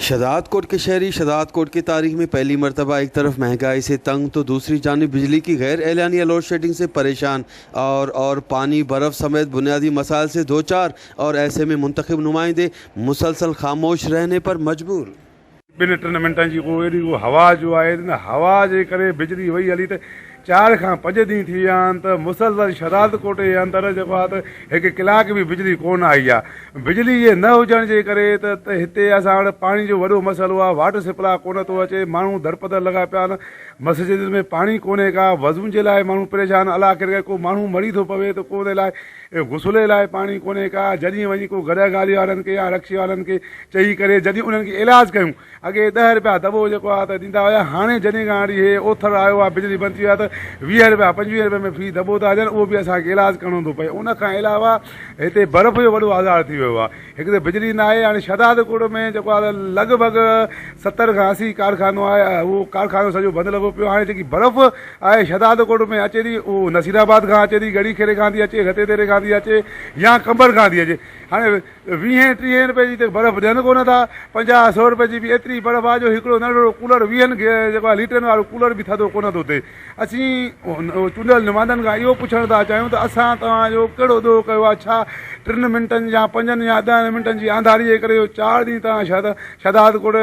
शहजादकोट के शहरी शहजादकोट की तारीख में पहली मरतबा एक तरफ महंगाई से तंग तो दूसरी जानिब बिजली की गैर एलानिया लोड शेडिंग से परेशान और पानी बर्फ़ समेत बुनियादी मसाइल से दो चार, और ऐसे में मुंतखब नुमाइंदे मुसलसल खामोश रहने पर मजबूर। ॿिनि टिनि मिंटनि जी एॾी हवा जो आहे, हवा जे करे बिजली वई हली त 4 खां 5 ॾींहं थी विया आहिनि त मुसलसल शहजादकोट जे अंदरि जेको आहे त 1 कलाक बि बिजली कोन आई आहे। बिजली जे न हुजण जे करे त हिते असां वटि पाणी जो वॾो मसइलो आहे, वाटर सप्लाई कोन थो अचे, माण्हू दरपदर लॻा पिया आहिनि, मस्जिद में पाणी कोन्हे का, वज़ू जे लाइ माण्हू परेशान, अलाह करे को माण्हू मरी थो पवे त को उन लाइ गुसुले लाइ पाणी कोन्हे का। जॾहिं वञी को गॾ गाॾी वारनि खे या रक्शे वारनि खे चई करे जॾहिं उन्हनि खे इलाजु कयूं, अॻे 10 रुपया दॿो जेको आहे त ॾींदा हुया, हाणे जॾहिं खां वरी हे ओथर आयो आहे, बिजली बंदि थी आहे त 20 रुपया 25 रुपये में फ्री दॿो था ॾियनि, उहो बि असांखे इलाजु करिणो थो पए। उनखां अलावा हिते बर्फ़ जो वॾो आज़ार थी वियो आहे। हिकु त बिजली न आहे, हाणे शहजादकोट में जेको आहे लॻभॻि 70 खां 80 कारखानो आहे, उहो कारखानो सॼो बंदि लॻो पियो। हाणे जेकी बर्फ़ आहे शहजादकोट में अचे थी, उहो नसीराबाद खां अचे थी, गड़ी खेड़े खां थी अचे, गते तेरे खां थी अचे, या कंबर खां थी अचे। हाणे 20-30 रुपए जी त बर्फ़ ॾियनि कोन था, 50-100 रुपए जी बि एतिरी बर्फ़ आहे जो हिकिड़ो नंढिड़ो कूलर 20 जेको आहे लीटरनि वारो कूलर बि थधो कोन थो थिए। असीं चूंडियल नुमाइंदनि खां इहो पुछणु था चाहियूं त असां तव्हांजो कहिड़ो ॾोह कयो आहे, छा 3 मिंटनि या 5 या 10 मिंटनि जी आंधारी जे करे 4 ॾींहं तव्हां शहजादकोट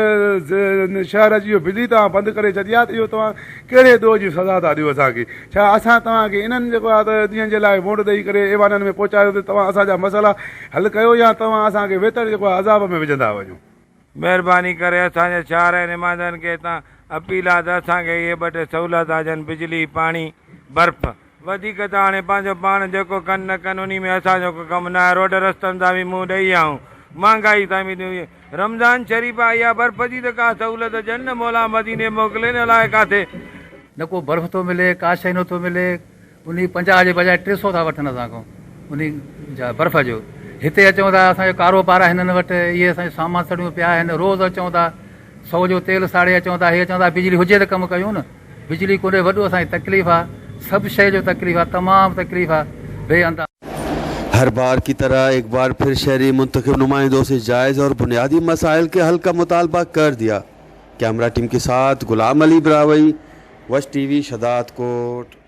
शहर जी बिजली तव्हां बंदि करे छॾी आहे, त इहो तव्हां कहिड़े ॾोह जी सज़ा था ॾियो असांखे? छा असां तव्हांखे इन्हनि जेको आहे त ॾींहंनि जे लाइ वोट ॾेई करे एवाननि में पहुचायो त तव्हां असांजा मसइला हल कयो, या तव्हां असांखे वेतर जेको आहे अज़ाब में विझंदा वञो? महिरबानी करे असांजे शहर नुमाइंदनि खे तव्हां अपील आहे त असांखे इहे 2 टे सहूलियत ॾियनि, बिजली, पाणी, बर्फ़। वधीक त हाणे पंहिंजो पाण जेको कनि न कनि उन में असांजो को कमु न आहे। रोड रस्तनि तां बि मुंहुं ॾेई आऊं, महांगाई तां बि ॾेई। रमज़ान शरीफ़ आहे, इहा बर्फ़ जी त का सहूलियत ॾियनि न, मौला मदीने मोकिले न, अलाए काथे न को बर्फ़ थो मिले, का शइ नथो मिले। उन 50 जे बजाए 300 था वठनि असांखां उन जा बर्फ़ जो। हिते अचूं था असांजो कारोबार आहे हिननि वटि, इहे असांजो सामान सड़ियूं पिया आहिनि, रोज़ु अचूं था 100 जो तेल साड़े अचूं था, हे चवंदा बिजली हुजे त कमु कयूं न। बिजली कोन्हे, वॾो असांजी तकलीफ़ आहे, सभु शइ जो तकलीफ़ आहे, तमामु तकलीफ़ आहे बेअंदा। हर बार की तरह एक बार फिर शहरी मुंतखब नुमाइंदों से जायज़ और बुनियादी मसाइल के हल का मुतालबा कर दिया। कैमरा टीम के साथ गुलाम अली ब्रावई, वश टीवी, शहजादकोट।